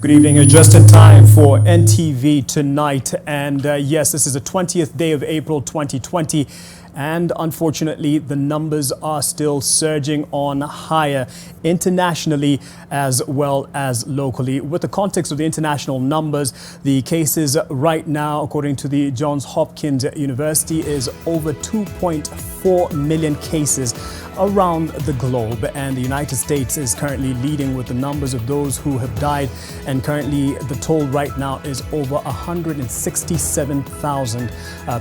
Good evening. You're just in time for NTV tonight. And yes, this is the 20th day of April 2020. And unfortunately, the numbers are still surging on higher internationally as well as locally. With the context of the international numbers, the cases right now, according to the Johns Hopkins University, is over 2.4 million cases around the globe, and the United States is currently leading with the numbers of those who have died, and currently the toll right now is over 167,000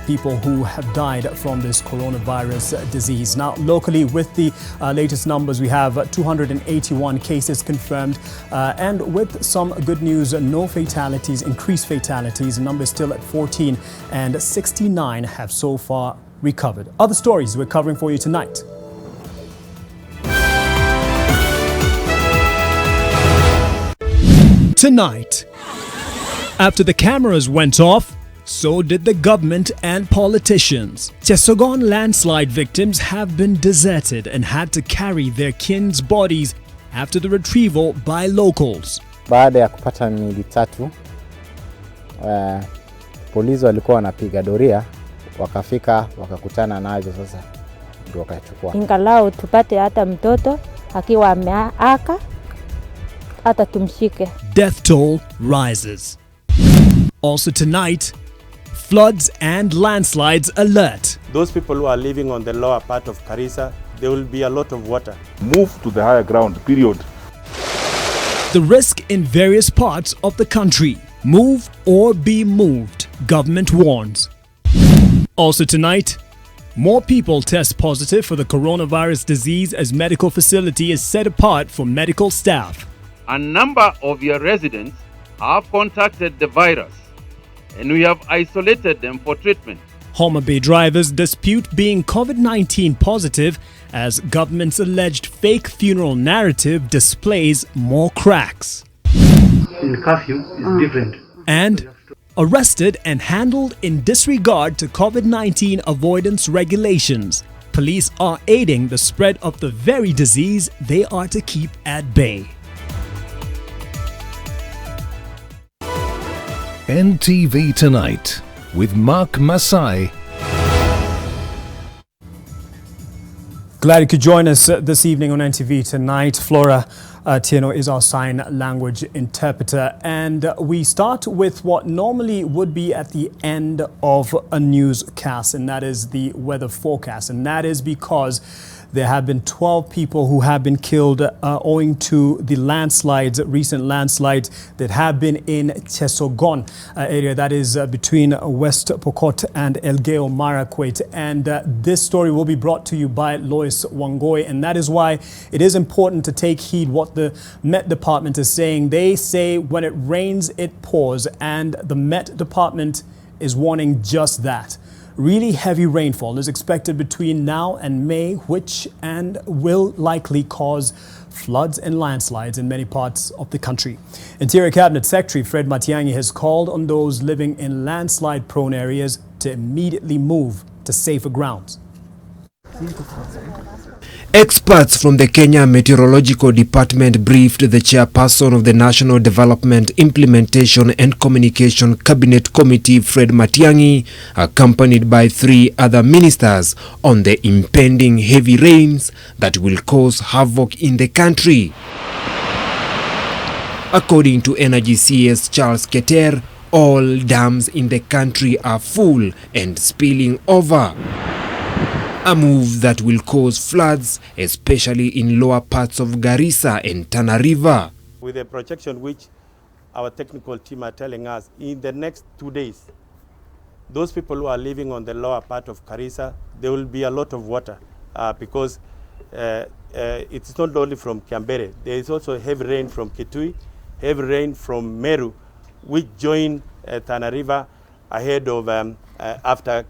people who have died from this coronavirus disease. Now locally, with the latest numbers, we have 281 cases confirmed, and with some good news, no fatalities, increased fatalities. The number is still at 14, and 69 have so far recovered. Other stories we're covering for you tonight. Tonight, after the cameras went off, so did the government and politicians. Chowan landslide victims have been deserted and had to carry their kin's bodies after the retrieval by locals. Baada ya kupata miili tatu, polisi walikuwa wanapiga doria, wakafika wakakutana nazo, sasa ndio wakachukua. Ingalau tupate hata mtoto akiwa ameaka hata tumshike. Death toll rises. Also tonight, floods and landslides alert. Those people who are living on the lower part of Garissa, there will be a lot of water. Move to the higher ground, period. The risk in various parts of the country. Move or be moved, government warns. Also tonight, more people test positive for the coronavirus disease as medical facility is set apart for medical staff. A number of your residents have contacted the virus, and we have isolated them for treatment. Homa Bay drivers dispute being COVID-19 positive as government's alleged fake funeral narrative displays more cracks. In curfew is different. And arrested and handled in disregard to COVID-19 avoidance regulations. Police are aiding the spread of the very disease they are to keep at bay. NTV Tonight with Mark Masai. Glad you could join us this evening on NTV Tonight. Flora Tieno is our sign language interpreter, and we start with what normally would be at the end of a newscast, and that is the weather forecast, and that is because there have been 12 people who have been killed owing to the landslides, recent landslides that have been in Chowan area, that is between West Pokot and Elgeyo Marakwet. And this story will be brought to you by Lois Wangoi, and that is why it is important to take heed what the Met Department is saying. They say when it rains, it pours, and the Met Department is warning just that. Really heavy rainfall is expected between now and May, which and will likely cause floods and landslides in many parts of the country. Interior Cabinet Secretary Fred Matiang'i has called on those living in landslide-prone areas to immediately move to safer grounds. Experts from the Kenya Meteorological Department briefed the chairperson of the National Development, Implementation and Communication Cabinet Committee, Fred Matiang'i, accompanied by 3 other ministers, on the impending heavy rains that will cause havoc in the country. According to Energy CS Charles Keter, all dams in the country are full and spilling over. A move that will cause floods, especially in lower parts of Garissa and Tana River. With a projection which our technical team are telling us, in the next 2 days, those people who are living on the lower part of Garissa, there will be a lot of water because it's not only from Kiambere. There is also heavy rain from Kitui, heavy rain from Meru, which join Tana River ahead of after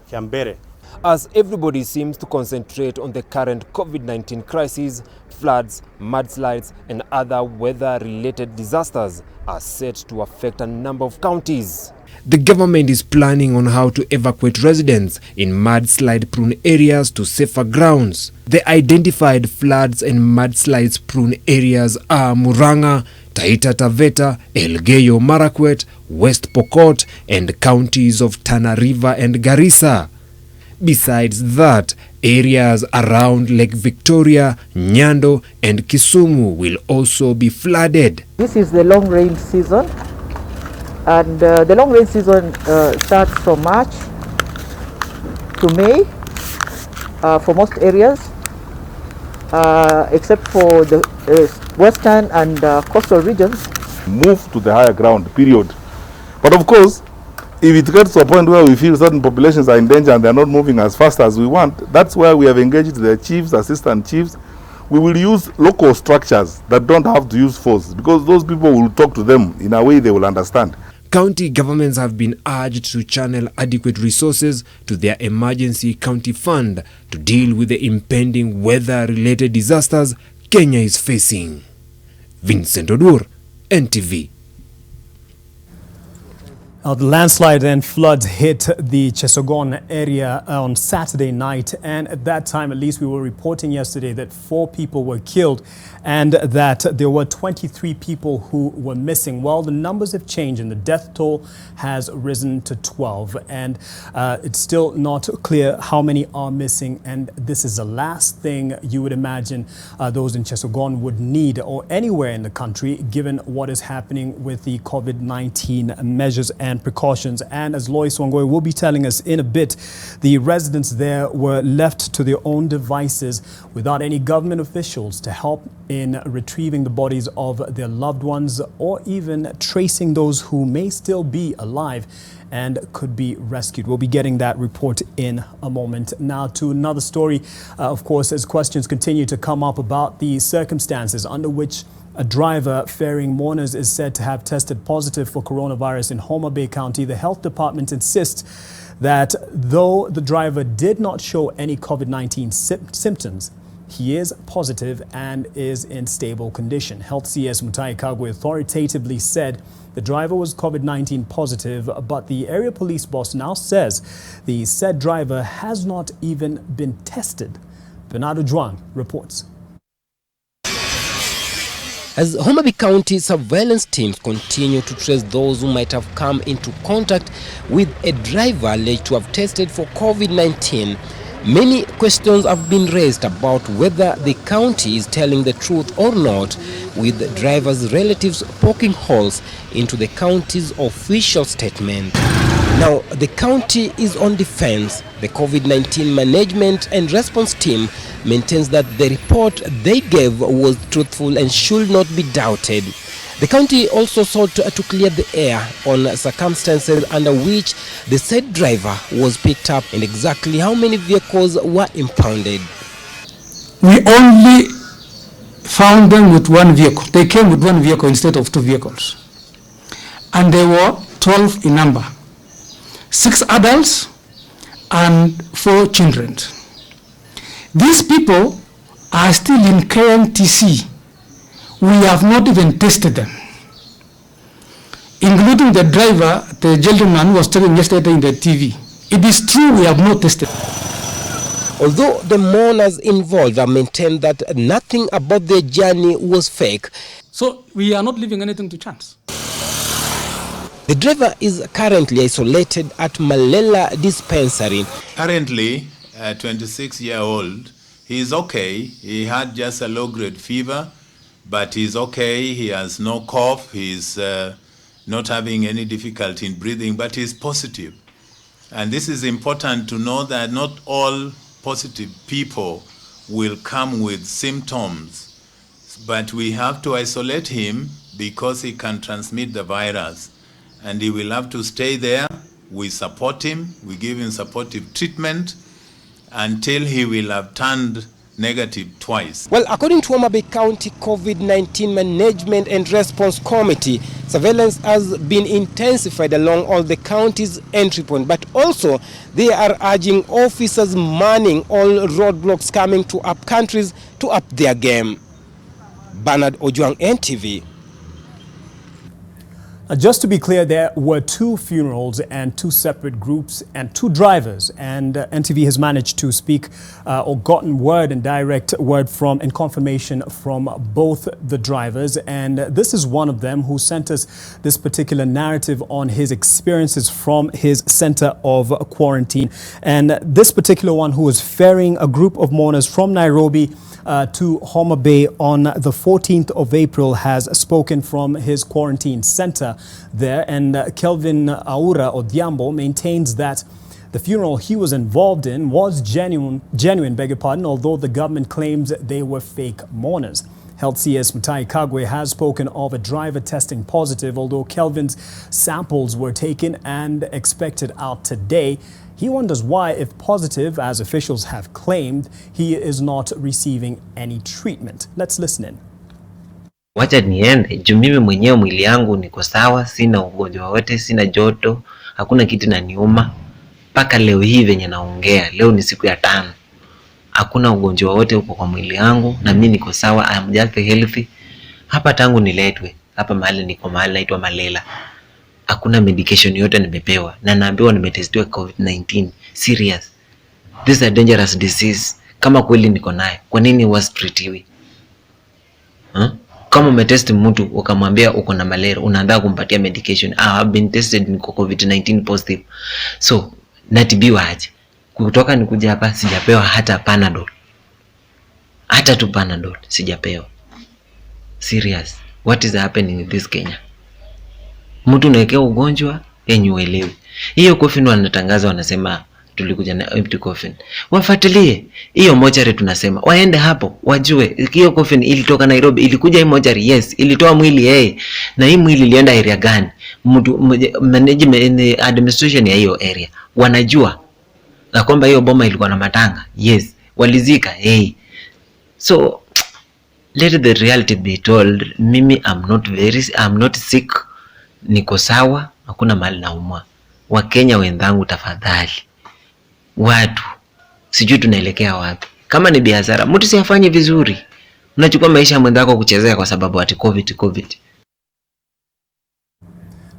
Kiambere. As everybody seems to concentrate on the current COVID-19 crisis, floods, mudslides and other weather-related disasters are set to affect a number of counties. The government is planning on how to evacuate residents in mudslide-prone areas to safer grounds. The identified floods and mudslides-prone areas are Murang'a, Taita Taveta, Elgeyo Marakwet, West Pokot, and counties of Tana River and Garissa. Besides that, areas around Lake Victoria, Nyando, and Kisumu will also be flooded. This is the long rain season, and the long rain season starts from March to May for most areas, except for the western and coastal regions. Move to the higher ground, period. But of course, if it gets to a point where we feel certain populations are in danger and they're not moving as fast as we want, that's where we have engaged the chiefs, assistant chiefs. We will use local structures that don't have to use force, because those people will talk to them in a way they will understand. County governments have been urged to channel adequate resources to their emergency county fund to deal with the impending weather-related disasters Kenya is facing. Vincent Odur, NTV. The landslide and floods hit the Chesogon area on Saturday night, and at that time, at least we were reporting yesterday that 4 people were killed and that there were 23 people who were missing. Well, the numbers have changed and the death toll has risen to 12, and it's still not clear how many are missing, and this is the last thing you would imagine those in Chesogon would need, or anywhere in the country, given what is happening with the COVID-19 measures and precautions. And as Lois Wangoi will be telling us in a bit, the residents there were left to their own devices without any government officials to help in retrieving the bodies of their loved ones, or even tracing those who may still be alive and could be rescued. We'll be getting that report in a moment. Now to another story, of course, as questions continue to come up about the circumstances under which a driver ferrying mourners is said to have tested positive for coronavirus in Homa Bay County. The health department insists that though the driver did not show any COVID-19 symptoms, he is positive and is in stable condition. Health CS Mutai Kagwe authoritatively said the driver was COVID-19 positive, but the area police boss now says the said driver has not even been tested. Bernardo Juan reports. As Homa Bay County surveillance teams continue to trace those who might have come into contact with a driver alleged to have tested for COVID-19, many questions have been raised about whether the county is telling the truth or not, with drivers' relatives poking holes into the county's official statement. Now, the county is on defense. The COVID-19 management and response team maintains that the report they gave was truthful and should not be doubted. The county also sought to clear the air on circumstances under which the said driver was picked up and exactly how many vehicles were impounded. We only found them with 1 vehicle. They came with 1 vehicle instead of 2 vehicles. And they were 12 in number. 6 adults and 4 children. These people are still in KMTC. We have not even tested them, including the driver, the gentleman who was telling yesterday in the TV. It is true we have not tested. Although the mourners involved have maintained that nothing about their journey was fake. So we are not leaving anything to chance. The driver is currently isolated at Malela Dispensary. Currently, a 26-year-old, he is okay. He had just a low-grade fever, but he's okay. He has no cough. He's not having any difficulty in breathing, but he's positive. And this is important to know that not all positive people will come with symptoms, but we have to isolate him because he can transmit the virus. And he will have to stay there. We support him. We give him supportive treatment until he will have turned negative twice. Well, according to Homa Bay County COVID-19 Management and Response Committee, surveillance has been intensified along all the county's entry point, but also they are urging officers manning all roadblocks coming to up countries to up their game. Bernard Ojuang, NTV. Just to be clear, there were 2 funerals and 2 separate groups and 2 drivers, and NTV has managed to speak or gotten word and direct word from and confirmation from both the drivers, and this is one of them who sent us this particular narrative on his experiences from his center of quarantine. And this particular one, who was ferrying a group of mourners from Nairobi to Homa Bay on the 14th of April, has spoken from his quarantine center there. And Kelvin Aura Odhiambo maintains that the funeral he was involved in was genuine, beg your pardon, although the government claims they were fake mourners. Health CS Mutai Kagwe has spoken of a driver testing positive, although Kelvin's samples were taken and expected out today. He wonders why, if positive, as officials have claimed, he is not receiving any treatment. Let's listen in. Wacha niende, juu mimi mwenyewe mwili yangu niko sawa, sina ugonjwa wote, sina joto, hakuna kitu na niuma. Paka leo hii venye naongea, leo ni siku ya 5. Hakuna ugonjwa wote uko kwa mwili yangu na mimi niko sawa, I am just healthy. Hapa tangu niletwe, hapa mahali niko mahali naitwa Malela. Hakuna medication yote nimepewa na naambiwa nimetestiwa COVID-19. Serious. This is a dangerous disease. Kama kweli niko nayo, kwa nini wasitreatiwi? Kama umetest mtu ukamwambia uko na malaria, unaanza kumpatia medication. I have been tested niko COVID-19 positive. So, natibiwa aje? Kutoka nikuja hapa sijapewa hata Panadol. Hata tu Panadol sijapewa. Serious. What is happening in this Kenya? Mtu unaekea ugonjwa yenye uelewi. Hiyo coffin wanatangaza, wanasema tulikuja na empty coffin. Wafuatilie hiyo mochari, tunasema waende hapo wajue hiyo coffin ilitoka Nairobi, ilikuja hii mochari, yes, ilitoa mwili na hii mwili ilienda area gani? Mtu management administration ya hiyo area wanajua na kwamba hiyo boma ilikuwa na matanga, yes, walizika. So let the reality be told. Mimi I'm not sick, niko sawa, hakuna mali naumwa. Wakenya wenzangu, tafadhali, watu sijui tunaelekea wapi. Kama ni biashara, mtu siafanye vizuri. Unachukua maisha ya mwenzako kuchezea kwa sababu ati COVID.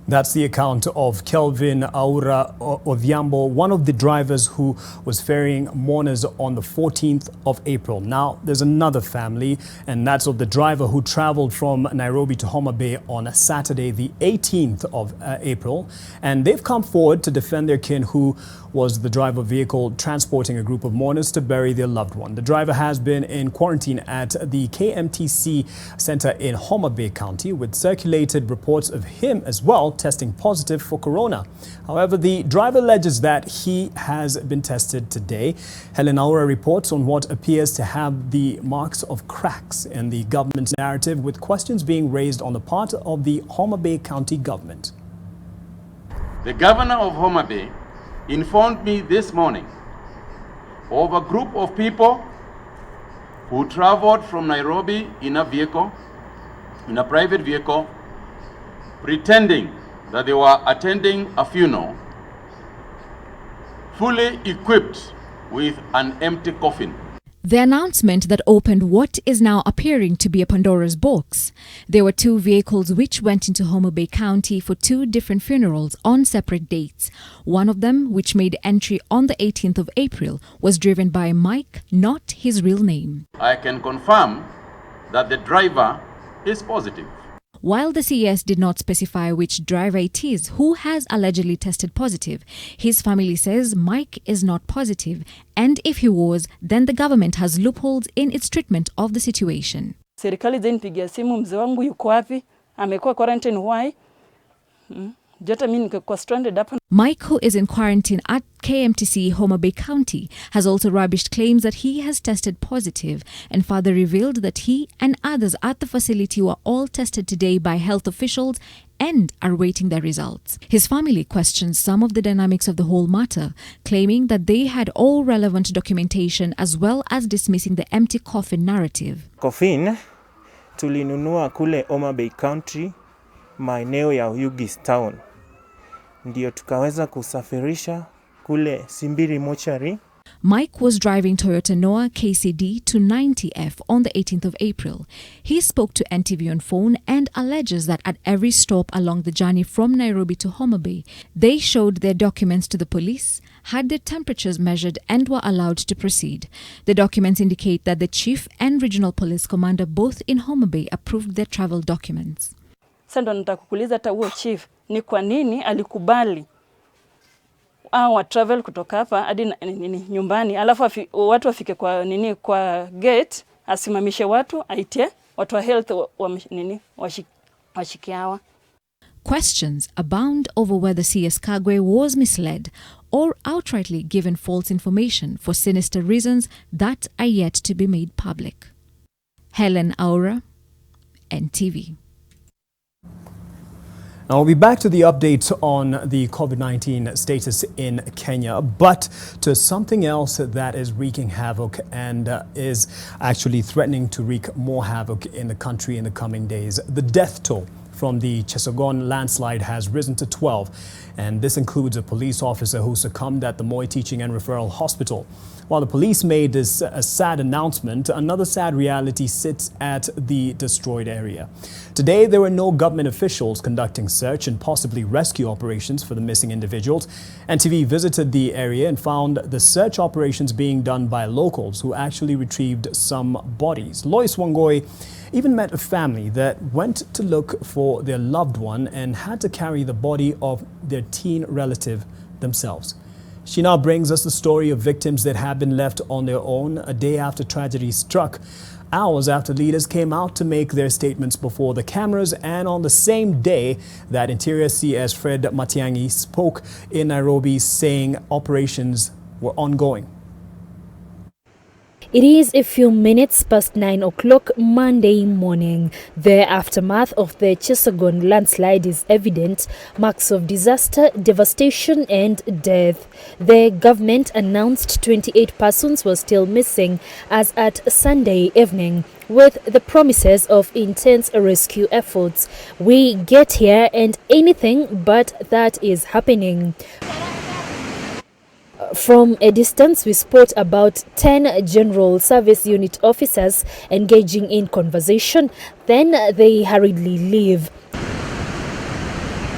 That's the account of Kelvin Aura Odhiambo, one of the drivers who was ferrying mourners on the 14th of April. Now, there's another family, and that's of the driver who traveled from Nairobi to Homa Bay on Saturday, the 18th of April. And they've come forward to defend their kin, who was the driver vehicle transporting a group of mourners to bury their loved one. The driver has been in quarantine at the KMTC Center in Homa Bay County, with circulated reports of him as well testing positive for corona. However, the driver alleges that he has been tested today. Helen Aura reports on what appears to have the marks of cracks in the government's narrative, with questions being raised on the part of the Homa Bay County government. The governor of Homa Bay informed me this morning of a group of people who traveled from Nairobi in a private vehicle, pretending that they were attending a funeral, fully equipped with an empty coffin. The announcement that opened what is now appearing to be a Pandora's box. There were 2 vehicles which went into Homa Bay County for 2 different funerals on separate dates. One of them, which made entry on the 18th of April, was driven by Mike, not his real name. I can confirm that the driver is positive. While the CES did not specify which driver it is who has allegedly tested positive, his family says Mike is not positive, and if he was, then the government has loopholes in its treatment of the situation. Serikali zinipigia simu, mzee wangu yuko wapi? Amekuwa quarantine, why? Mike, who is in quarantine at KMTC Homa Bay County, has also rubbished claims that he has tested positive, and further revealed that he and others at the facility were all tested today by health officials and are waiting their results. His family questions some of the dynamics of the whole matter, claiming that they had all relevant documentation, as well as dismissing the empty coffin narrative. Coffin tulinunua kule Homa Bay County, maeneo ya Hughes Town. Ndio tukaweza kusafirisha kule Simbiri mochari. Mike was driving Toyota Noah KCD 290F on the 18th of April. He spoke to NTV on phone and alleges that at every stop along the journey from Nairobi to Homa Bay, they showed their documents to the police, had their temperatures measured and were allowed to proceed. The documents indicate that the chief and regional police commander both in Homa Bay approved their travel documents. Sasa ndo nitakuuliza hata huo chief ni kwa nini alikubali wa travel kutoka hapa hadi nyumbani, alafu watu wafike kwa gate, asimamishe watu, aitie watu wa health washike hawa. Questions abound over whether CS Kagwe was misled or outrightly given false information for sinister reasons that are yet to be made public. Helen Aura, NTV. Now we'll be back to the update on the COVID-19 status in Kenya, but to something else that is wreaking havoc and is actually threatening to wreak more havoc in the country in the coming days. The death toll from the Chowan landslide has risen to 12, and this includes a police officer who succumbed at the Moi Teaching and Referral Hospital. While the police made this a sad announcement, another sad reality sits at the destroyed area. Today, there were no government officials conducting search and possibly rescue operations for the missing individuals. NTV visited the area and found the search operations being done by locals who actually retrieved some bodies. Lois Wangoi even met a family that went to look for their loved one and had to carry the body of their teen relative themselves. She now brings us the story of victims that have been left on their own a day after tragedy struck, hours after leaders came out to make their statements before the cameras, and on the same day that Interior CS Fred Matiang'i spoke in Nairobi saying operations were ongoing. It is a few minutes past 9 o'clock Monday morning. The aftermath of the Chowan landslide is evident, marks of disaster, devastation and death. The government announced 28 persons were still missing as at Sunday evening, with the promises of intense rescue efforts. We get here and anything but that is happening. From a distance, we spot about 10 General Service Unit officers engaging in conversation. Then they hurriedly leave.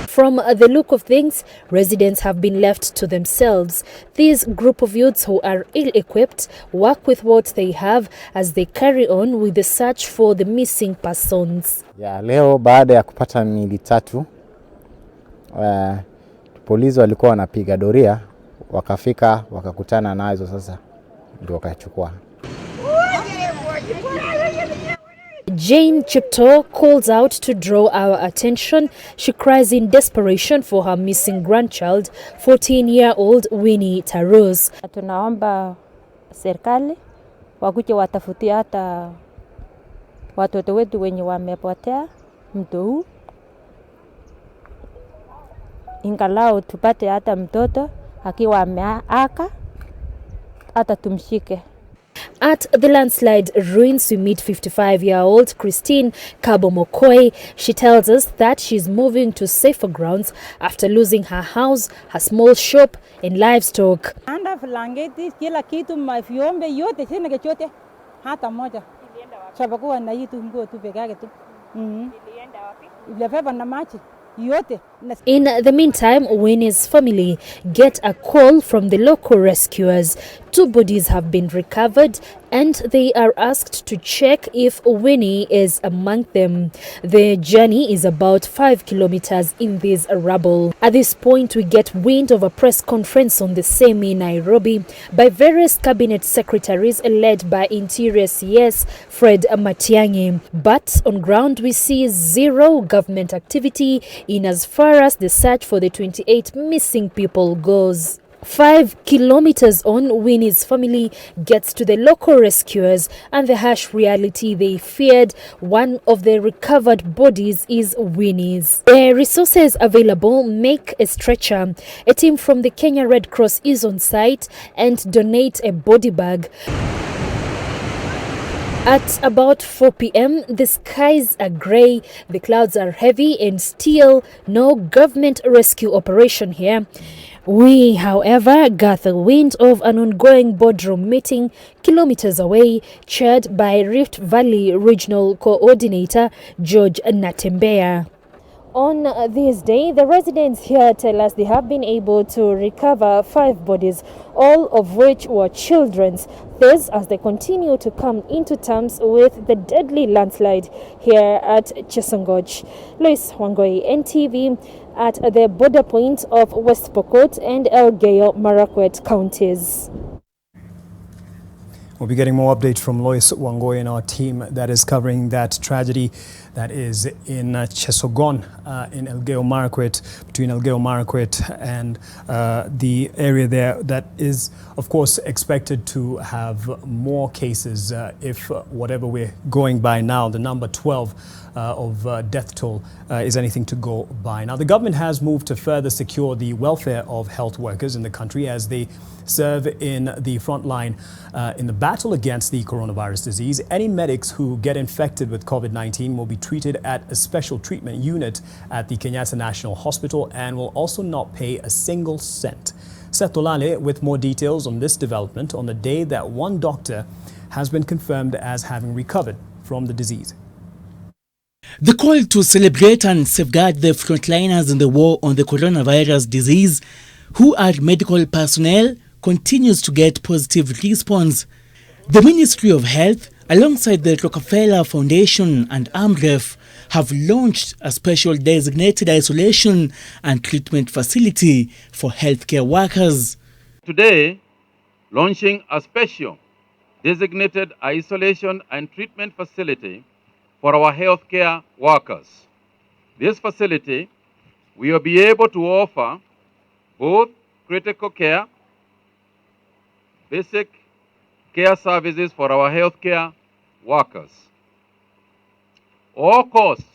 From the look of things, residents have been left to themselves. This group of youths who are ill-equipped work with what they have as they carry on with the search for the missing persons. Leo baada ya kupata miili tatu, polisi walikuwa wanapiga doria. Wakafika wakakutana nazo, sasa ndio wakachukua. Jane Chipto calls out to draw our attention. She cries in desperation for her missing grandchild, 14-year-old Winnie Tarus. Tunaomba serikali wakuje watafutie hata watoto wetu wenye wamepotea mto huu, ingalao tupate hata mtoto akiwa ameaka hata tumshike. At the landslide ruins, we meet 55-year-old Christine Kabomokoi. She tells us that she's moving to safer grounds after losing her house, her small shop and livestock. Anda flangeti kila kitu mafiombe yote sina chochote hata moja. Sababu na hii tu nguo tu peke yake tu. Ilienda wapi? Ilibeba na maji. In the meantime, Winnie's family get a call from the local rescuers. 2 bodies have been recovered and they are asked to check if Winnie is among them. The journey is about 5 kilometers in this rubble. At this point, we get wind of a press conference on the same in Nairobi by various cabinet secretaries led by Interior CS Fred Matiang'i. But on ground, we see zero government activity in as far as the search for the 28 missing people goes. 5 kilometers on, Winnie's family gets to the local rescuers and the harsh reality they feared: one of the recovered bodies is Winnie's. The resources available make a stretcher. A team from the Kenya Red Cross is on site and donate a body bag. At about 4 p.m., the skies are grey, the clouds are heavy and still no government rescue operation here. We, however, got the wind of an ongoing boardroom meeting kilometers away, chaired by Rift Valley Regional Coordinator George Natembeya. On this day, the residents here tell us they have been able to recover 5 bodies, all of which were children's. This as they continue to come into terms with the deadly landslide here at Chesongoch. Lois Wangoi, NTV, at the border point of West Pokot and Elgeyo Marakwet counties. We'll be getting more updates from Lois Wangoi and our team that is covering that tragedy that is in Chesogon, in Elgeyo Marakwet, between Elgeyo Marakwet and the area there that is, of course, expected to have more cases if whatever we're going by now, the number 12 of death toll is anything to go by. Now, the government has moved to further secure the welfare of health workers in the country as they serve in the front line in the battle against the coronavirus disease. Any medics who get infected with COVID-19 will be treated at a special treatment unit at the Kenyatta National Hospital and will also not pay a single cent. Seth Olale with more details on this development on the day that one doctor has been confirmed as having recovered from the disease. The call to celebrate and safeguard the frontliners in the war on the coronavirus disease, who are medical personnel, continues to get positive response. The Ministry of Health, alongside the Rockefeller Foundation and AMREF, have launched a special designated isolation and treatment facility for healthcare workers. Today, launching a special designated isolation and treatment facility for our healthcare workers. This facility will be able to offer both critical care, basic care services for our healthcare workers. All costs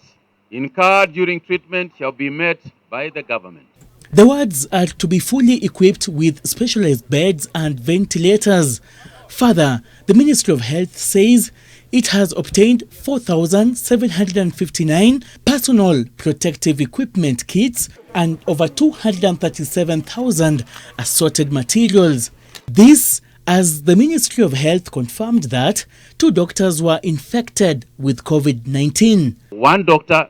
incurred during treatment shall be met by the government. The wards are to be fully equipped with specialized beds and ventilators. Further, the Ministry of Health says it has obtained 4,759 personal protective equipment kits and over 237,000 assorted materials. This as the Ministry of Health confirmed that 2 doctors were infected with COVID-19. One doctor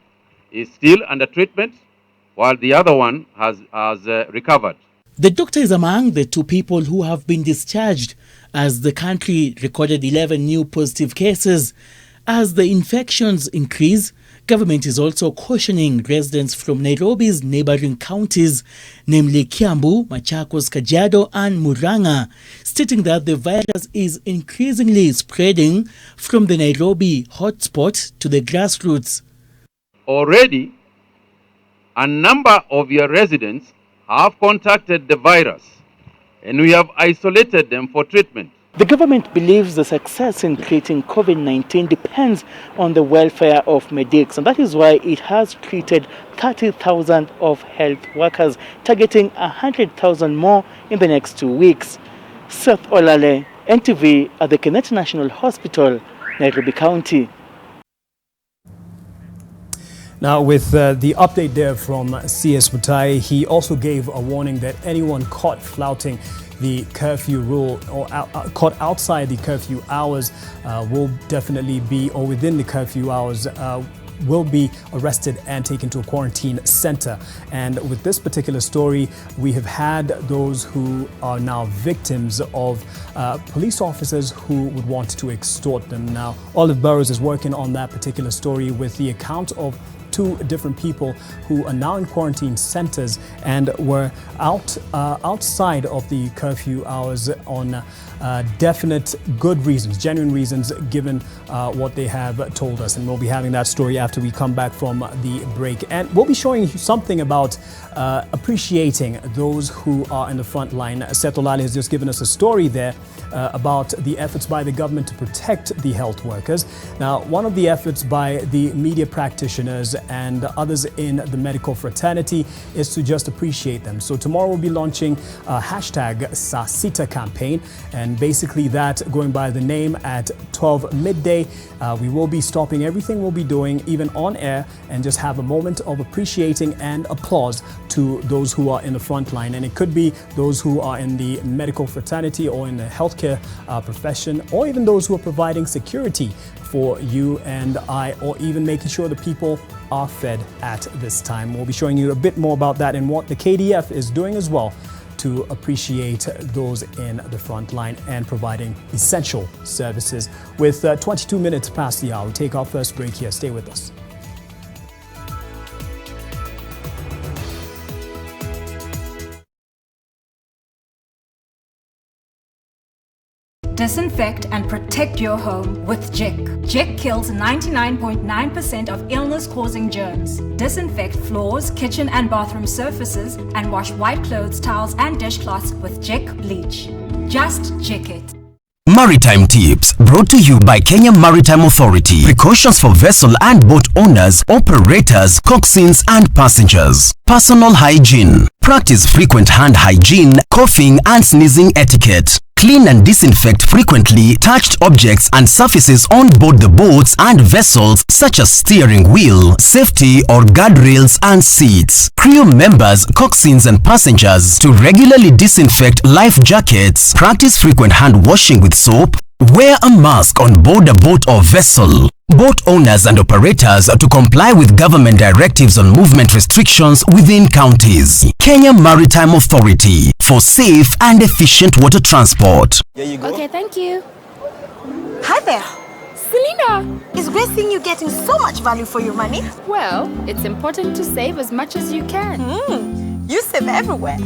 is still under treatment while the other one has recovered. The doctor is among the 2 people who have been discharged as the country recorded 11 new positive cases. As the infections increase, government is also cautioning residents from Nairobi's neighboring counties, namely Kiambu, Machakos, Kajiado and Murang'a, stating that the virus is increasingly spreading from the Nairobi hotspot to the grassroots. Already, a number of your residents have contacted the virus and we have isolated them for treatment. The government believes the success in treating COVID-19 depends on the welfare of medics, and that is why it has treated 30,000 of health workers, targeting 100,000 more in the next 2 weeks. Seth Olale, NTV at the Kenyatta National Hospital, Nairobi County. Now, with the update there from CS Mutai, he also gave a warning that anyone caught flouting the curfew rule or caught outside the curfew hours will definitely be, or within the curfew hours, will be arrested and taken to a quarantine center. And with this particular story, we have had those who are now victims of police officers who would want to extort them. Now, Olive Burrows is working on that particular story with the account of 2 different people who are now in quarantine centers and were outside of the curfew hours on definite good reasons, genuine reasons, given what they have told us. And we'll be having that story after we come back from the break. And we'll be showing you something about appreciating those who are in the front line. Seth Olale has just given us a story there about the efforts by the government to protect the health workers. Now, one of the efforts by the media practitioners and others in the medical fraternity is to just appreciate them. So tomorrow we'll be launching a hashtag Sasita campaign, and basically that going by the name at 12 midday. We will be stopping everything we'll be doing, even on air, and just have a moment of appreciating and applause to those who are in the front line. And it could be those who are in the medical fraternity or in the healthcare profession, or even those who are providing security for you and I, or even making sure the people are fed at this time. We'll be showing you a bit more about that and what the KDF is doing as well to appreciate those in the front line and providing essential services. With 22 minutes past the hour, we take our first break here. Stay with us. Disinfect and protect your home with JIC. JIC kills 99.9% of illness-causing germs. Disinfect floors, kitchen and bathroom surfaces, and wash white clothes, towels and dishcloths with JIC bleach. Just JIC it. Maritime tips brought to you by Kenya Maritime Authority. Precautions for vessel and boat owners, operators, coxswains and passengers. Personal hygiene. Practice frequent hand hygiene, coughing and sneezing etiquette. Clean and disinfect frequently touched objects and surfaces on board the boats and vessels, such as steering wheel, safety or guardrails and seats. Crew members, coxswains and passengers to regularly disinfect life jackets. Practice frequent hand washing with soap. Wear a mask on board a boat or vessel. Boat owners and operators to comply with government directives on movement restrictions within counties. Kenya Maritime Authority for safe and efficient water transport. There you go. Okay, thank you. Hi there. Selena! It's great seeing you getting so much value for your money. Well, it's important to save as much as you can. You save everywhere.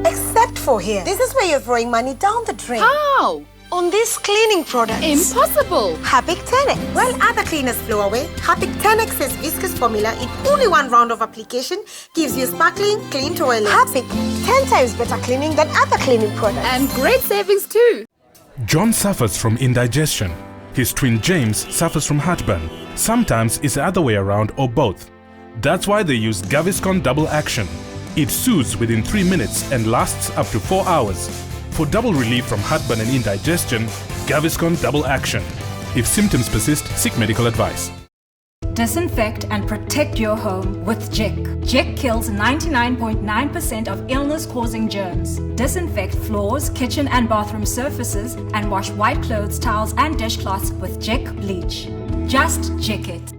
Except for here. This is where you're throwing money down the drain. How? On these cleaning products. Impossible! Harpic 10X. While other cleaners flow away, Harpic 10X's viscous formula in only one round of application gives you sparkling, clean toilet. Harpic, 10 times better cleaning than other cleaning products. And great savings too. John suffers from indigestion. His twin James suffers from heartburn. Sometimes it's the other way around or both. That's why they use Gaviscon Double Action. It soothes within 3 minutes and lasts up to 4 hours. For double relief from heartburn and indigestion, Gaviscon Double Action. If symptoms persist, seek medical advice. Disinfect and protect your home with JIC. JIC kills 99.9% of illness-causing germs. Disinfect floors, kitchen and bathroom surfaces, and wash white clothes, towels and dishcloths with JIC bleach. Just JIC it.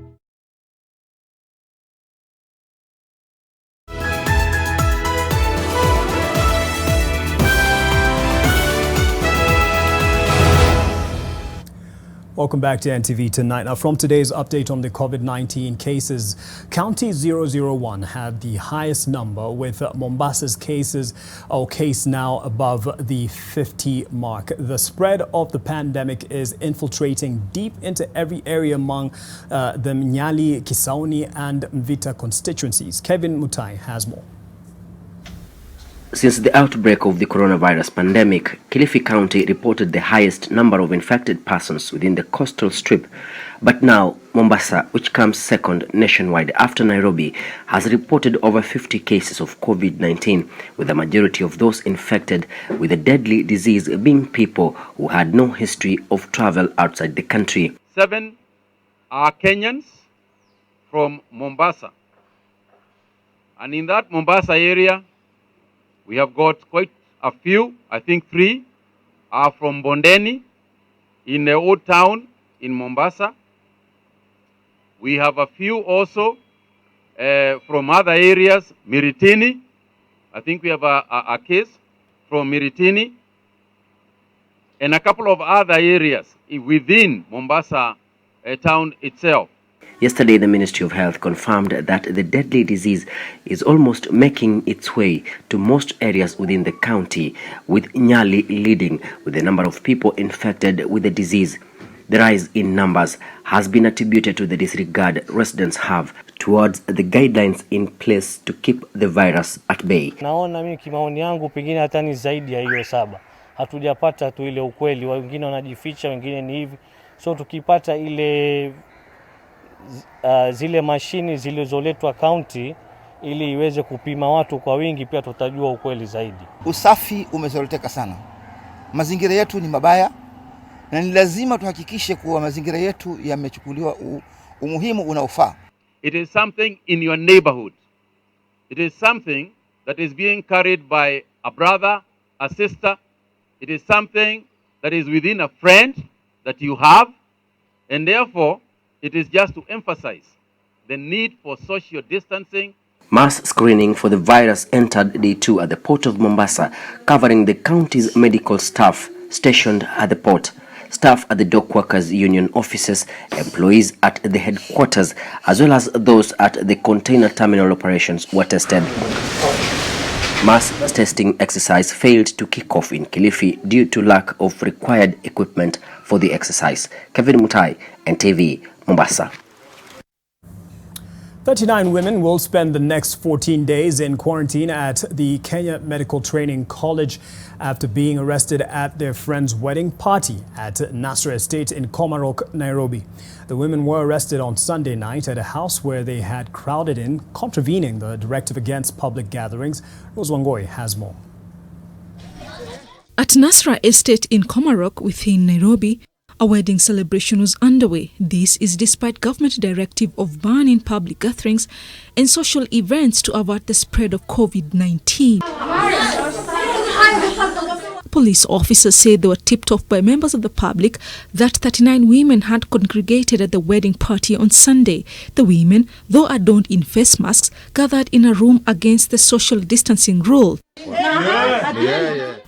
Welcome back to NTV Tonight. Now, from today's update on the COVID-19 cases, County 001 had the highest number, with Mombasa's case now above the 50 mark. The spread of the pandemic is infiltrating deep into every area among the Nyali, Kisauni and Mvita constituencies. Kevin Mutai has more. Since the outbreak of the coronavirus pandemic, Kilifi County reported the highest number of infected persons within the coastal strip. But now, Mombasa, which comes second nationwide after Nairobi, has reported over 50 cases of COVID-19, with the majority of those infected with the deadly disease being people who had no history of travel outside the country. 7 are Kenyans from Mombasa. And in that Mombasa area, we have got quite a few. I think 3 are from Bondeni in the old town in Mombasa. We have a few also from other areas, Miritini. I think we have a case from Miritini. And a couple of other areas within Mombasa town itself. Yesterday, the Ministry of Health confirmed that the deadly disease is almost making its way to most areas within the county, with Nyali leading with the number of people infected with the disease. The rise in numbers has been attributed to the disregard residents have towards the guidelines in place to keep the virus at bay. Naona mimi kimaoni yangu pengine hata ni zaidi ya hiyo 7. Hatujapata tu ile ukweli, wengine wanajificha, wengine ni hivi. So tukipata ile zile mashini zilizoletwa county ili iweze kupima watu kwa wingi, pia tutajua ukweli zaidi. Usafi umezoroteka sana. Mazingira yetu ni mabaya na ni lazima tuhakikishe kuwa mazingira yetu yamechukuliwa umuhimu unaofaa. It is something in your neighborhood. It is something that is being carried by a brother, a sister. It is something that is within a friend that you have, and therefore it is just to emphasize the need for social distancing. Mass screening for the virus entered day 2 at the port of Mombasa, covering the county's medical staff stationed at the port, staff at the dock workers union offices, employees at the headquarters, as well as those at the container terminal operations were tested. Mass testing exercise failed to kick off in Kilifi due to lack of required equipment for the exercise. Kevin Mutai, NTV, Mombasa. 39 women will spend the next 14 days in quarantine at the Kenya Medical Training College after being arrested at their friend's wedding party at Nasra Estate in Komarok, Nairobi. The women were arrested on Sunday night at a house where they had crowded in, contravening the directive against public gatherings. Rose Wangoi has more. At Nasra Estate in Komarok within Nairobi, a wedding celebration was underway. This is despite government directive of banning public gatherings and social events to avert the spread of COVID-19. Police officers said they were tipped off by members of the public that 39 women had congregated at the wedding party on Sunday. The women, though adorned in face masks, gathered in a room against the social distancing rule.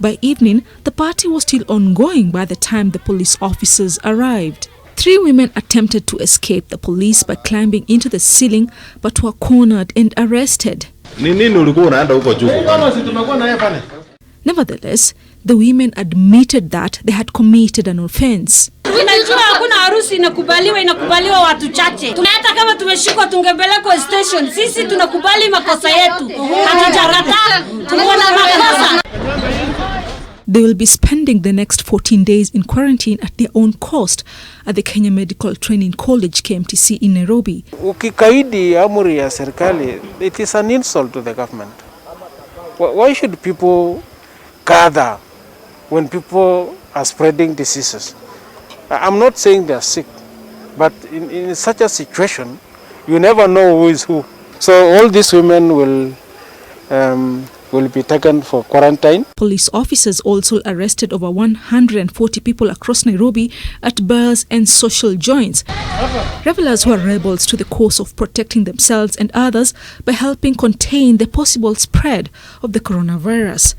By evening, the party was still ongoing by the time the police officers arrived. 3 women attempted to escape the police by climbing into the ceiling but were cornered and arrested. Nevertheless, the women admitted that they had committed an offense. Tunajua hakuna harusi inakubaliwa watu chache. Hata kama tumeshikwa tungebelekwa station. Sisi tunakubali makosa yetu. Hatujakataa. Tunaona makosa. They will be spending the next 14 days in quarantine at their own cost at the Kenya Medical Training College KMTC in Nairobi. Ukikaidi amri ya serikali, it is an insult to the government. Why should people gather when people are spreading diseases? I'm not saying they're sick, but in such a situation, you never know who is who. So all these women will be taken for quarantine. Police officers also arrested over 140 people across Nairobi at bars and social joints. Revelers were rebels to the cause of protecting themselves and others by helping contain the possible spread of the coronavirus.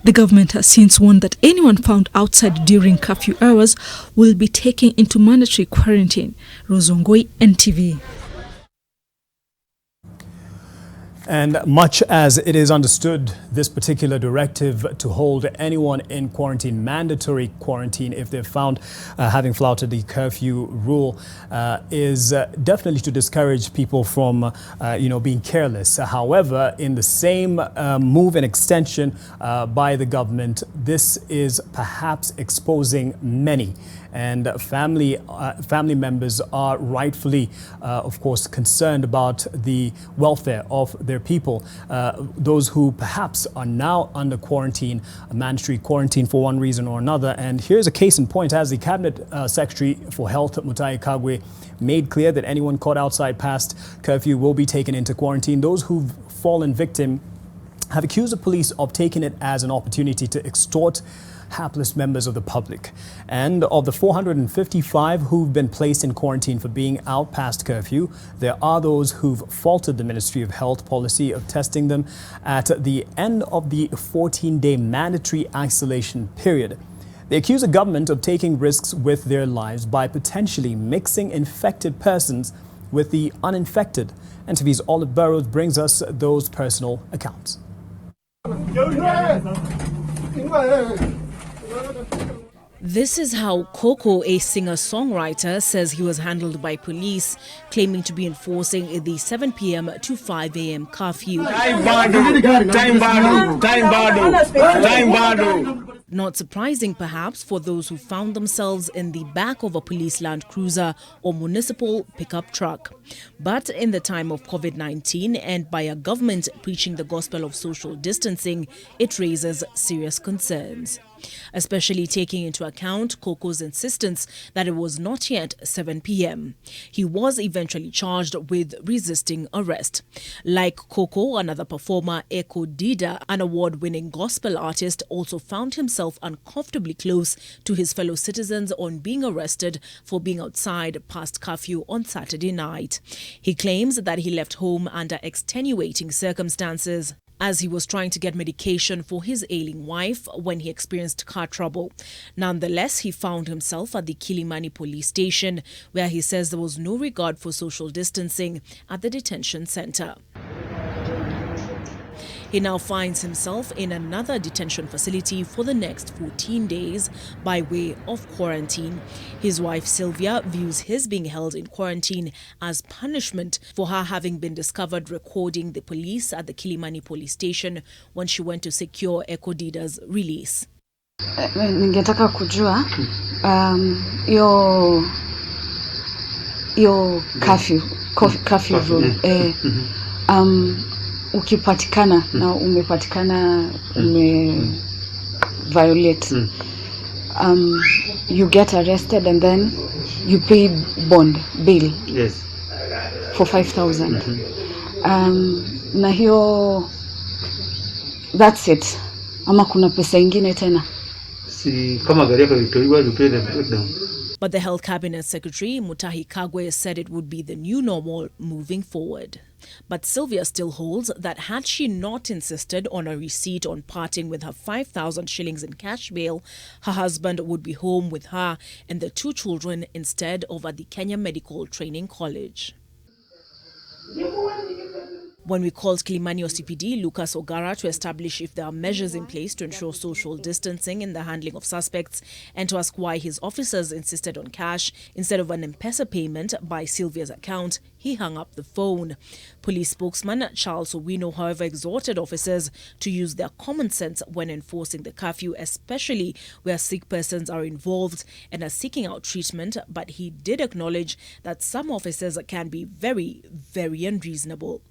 The government has since warned that anyone found outside during curfew hours will be taken into mandatory quarantine. Rozongoi, NTV. And much as it is understood, this particular directive to hold anyone in quarantine, mandatory quarantine, if they're found having flouted the curfew rule, is definitely to discourage people from, being careless. However, in the same move and extension by the government, this is perhaps exposing many. And family members are rightfully, of course, concerned about the welfare of their people. Those who perhaps are now under quarantine, mandatory quarantine for one reason or another. And here's a case in point, as the Cabinet Secretary for Health, Mutahi Kagwe, made clear that anyone caught outside past curfew will be taken into quarantine. Those who've fallen victim have accused the police of taking it as an opportunity to extort hapless members of the public. And of the 455 who've been placed in quarantine for being out past curfew, there are those who've faulted the Ministry of Health policy of testing them at the end of the 14-day mandatory isolation period. They accuse the government of taking risks with their lives by potentially mixing infected persons with the uninfected. NTV's Olive Burrows brings us those personal accounts. This is how Coco, a singer-songwriter, says he was handled by police, claiming to be enforcing the 7 p.m. to 5 a.m. curfew. Not surprising, perhaps, for those who found themselves in the back of a police Land Cruiser or municipal pickup truck. But in the time of COVID-19 and by a government preaching the gospel of social distancing, it raises serious concerns. especially taking into account Coco's insistence that it was not yet 7 p.m. He was eventually charged with resisting arrest. Like Coco, another performer, Eko Dida, an award-winning gospel artist, also found himself uncomfortably close to his fellow citizens on being arrested for being outside past curfew on Saturday night. He claims that he left home under extenuating circumstances as he was trying to get medication for his ailing wife when he experienced car trouble. Nonetheless, he found himself at the Kilimani police station, where he says there was no regard for social distancing at the detention center. He now finds himself in another detention facility for the next 14 days by way of quarantine. His wife Sylvia views his being held in quarantine as punishment for her having been discovered recording the police at the Kilimani police station when she went to secure Eko Dida's release. Ningetaka kujua yo curfew rule. Ukipatikana na umepatikana violate, you get arrested and then you pay bail. Yes. For 5,000. Na hiyo, that's it. Ama kuna pesa ingine tena? Si kama gari yako ilitolewa, you pay the breakdown. But the Health Cabinet Secretary, Mutahi Kagwe, said it would be the new normal moving forward. But Sylvia still holds that had she not insisted on a receipt on parting with her 5,000 shillings in cash bail, her husband would be home with her and the 2 children instead of at the Kenya Medical Training College. When we called Kilimani OCPD Lucas Ogara to establish if there are measures in place to ensure social distancing in the handling of suspects and to ask why his officers insisted on cash instead of an M-Pesa payment by Sylvia's account, he hung up the phone. Police spokesman Charles Owino, however, exhorted officers to use their common sense when enforcing the curfew, especially where sick persons are involved and are seeking out treatment, but he did acknowledge that some officers can be very, very unreasonable.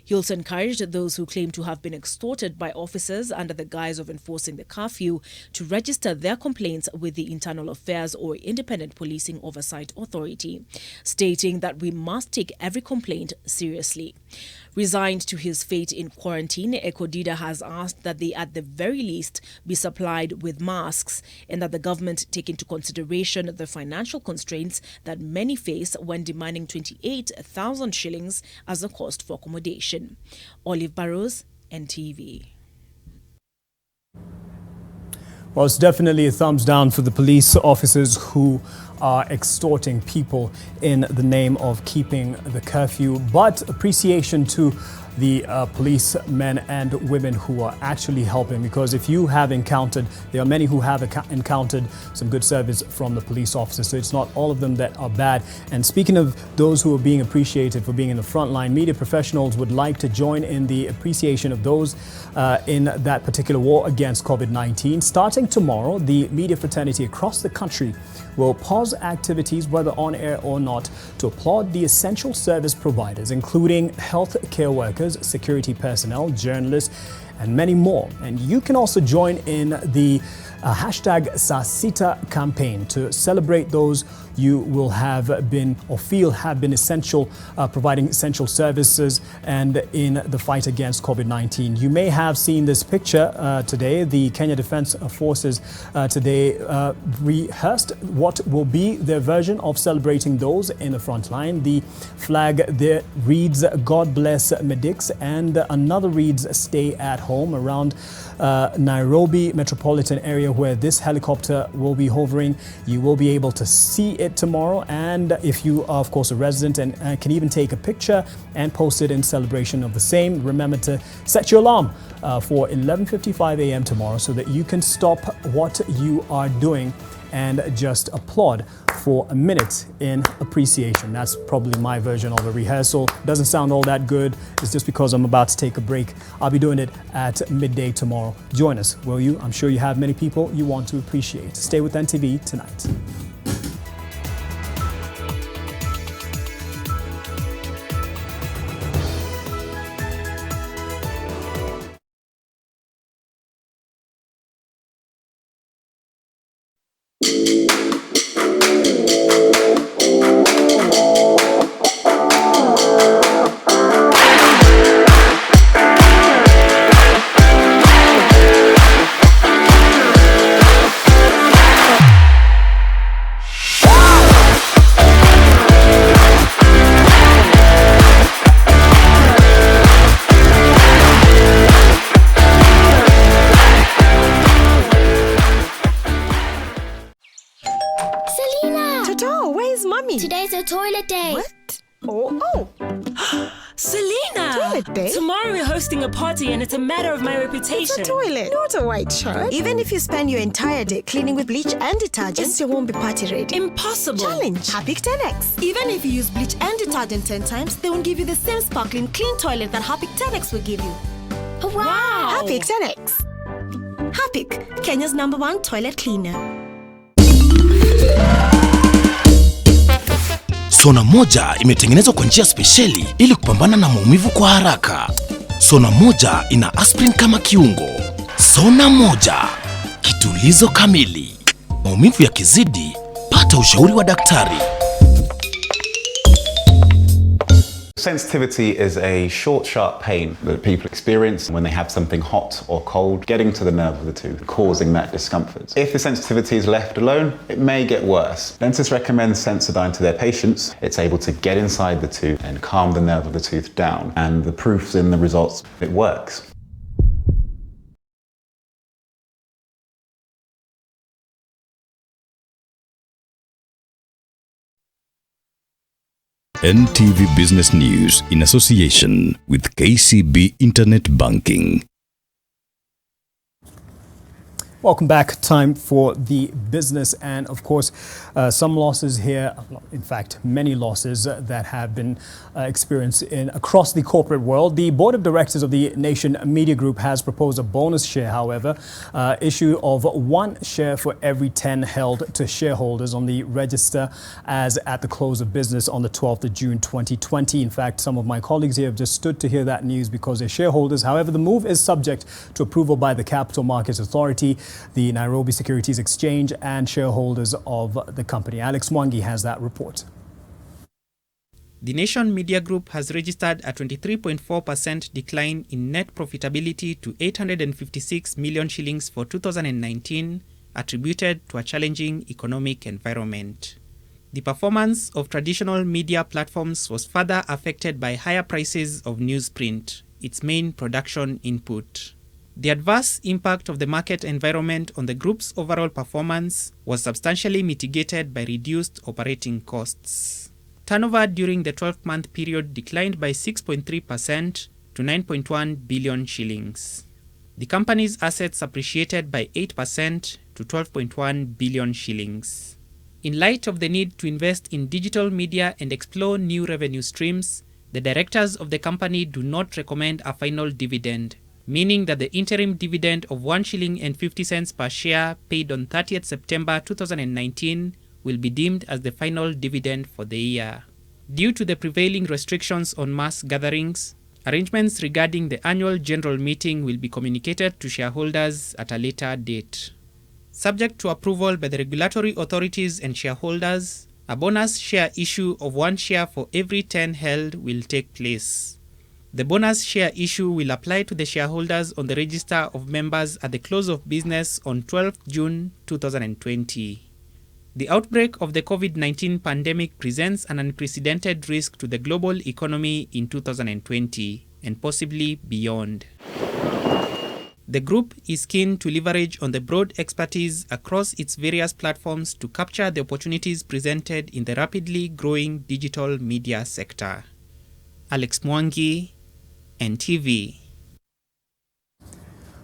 He also encouraged those who claim to have been extorted by officers under the guise of enforcing the curfew to register their complaints with the Internal Affairs or Independent Policing Oversight Authority, stating that we must take every complaint seriously. Resigned to his fate in quarantine, Eko Dida has asked that they at the very least be supplied with masks and that the government take into consideration the financial constraints that many face when demanding 28,000 shillings as a cost for accommodation. Olive Barrows, NTV. Well, it's definitely a thumbs down for the police officers who are extorting people in the name of keeping the curfew, but appreciation to the policemen and women who are actually helping, because if you have encountered, there are many who have encountered some good service from the police officers, so it's not all of them that are bad. And speaking of those who are being appreciated for being in the front line, media professionals would like to join in the appreciation of those in that particular war against COVID-19. Starting tomorrow, the media fraternity across the country will pause activities, whether on air or not, to applaud the essential service providers, including health care workers, security personnel, journalists, and many more. And you can also join in the hashtag Sasita campaign to celebrate those you will have been or feel have been essential, providing essential services and in the fight against COVID-19. You may have seen this picture today. The Kenya Defence Forces today rehearsed what will be their version of celebrating those in the front line. The flag there reads, "God bless medics," and another reads, "Stay at home," around Nairobi metropolitan area where this helicopter will be hovering. You will be able to see it tomorrow, and if you are of course a resident and can even take a picture and post it in celebration of the same, remember to set your alarm for 11:55 a.m. tomorrow so that you can stop what you are doing and just applaud for a minute in appreciation. That's probably my version of a rehearsal. Doesn't sound all that good. It's just because I'm about to take a break. I'll be doing it at midday tomorrow. Join us, will you? I'm sure you have many people you want to appreciate. Stay with NTV tonight. it, babe. Tomorrow we're hosting a party and it's a matter of my reputation. It's a toilet, not a white shirt. Even if you spend your entire day cleaning with bleach and detergent, it still won't be party ready. Impossible. Challenge. Harpic 10X. Even if you use bleach and detergent 10 times, they won't give you the same sparkling clean toilet that Harpic 10X will give you. Wow. Harpic 10X. Harpic, Kenya's #1 toilet cleaner. Sona moja imetengenezwa kwa njia spesheli ili kupambana na maumivu kwa haraka. Sona moja ina aspirin kama kiungo. Sona moja, kitulizo kamili. Maumivu yakizidi, pata ushauri wa daktari. Sensitivity is a short, sharp pain that people experience when they have something hot or cold getting to the nerve of the tooth, causing that discomfort. If the sensitivity is left alone, it may get worse. Dentists recommend Sensodyne to their patients. It's able to get inside the tooth and calm the nerve of the tooth down, and the proof's in the results. It works. NTV Business News in association with KCB Internet Banking. Welcome back. Time for the business, and of course some losses here, in fact many losses that have been experienced across the corporate world. The board of directors of the Nation Media Group has proposed a bonus share, however, issue of 1 share for every 10 held to shareholders on the register as at the close of business on the 12th of June 2020. In fact, some of my colleagues here have just stood to hear that news because they're shareholders. However, the move is subject to approval by the Capital Markets Authority, the Nairobi Securities Exchange, and shareholders of the company. Alex Mwangi has that report. The Nation Media Group has registered a 23.4% decline in net profitability to 856 million shillings for 2019, attributed to a challenging economic environment. The performance of traditional media platforms was further affected by higher prices of newsprint, its main production input. The adverse impact of the market environment on the group's overall performance was substantially mitigated by reduced operating costs. Turnover during the 12-month period declined by 6.3% to 9.1 billion shillings. The company's assets appreciated by 8% to 12.1 billion shillings. In light of the need to invest in digital media and explore new revenue streams, the directors of the company do not recommend a final dividend, meaning that the interim dividend of 1 shilling and 50 cents per share paid on 30th September 2019 will be deemed as the final dividend for the year. Due to the prevailing restrictions on mass gatherings, arrangements regarding the annual general meeting will be communicated to shareholders at a later date. Subject to approval by the regulatory authorities and shareholders, a bonus share issue of 1 share for every 10 held will take place. The bonus share issue will apply to the shareholders on the register of members at the close of business on 12th June 2020. The outbreak of the COVID-19 pandemic presents an unprecedented risk to the global economy in 2020 and possibly beyond. The group is keen to leverage on the broad expertise across its various platforms to capture the opportunities presented in the rapidly growing digital media sector. Alex Mwangi, NTV.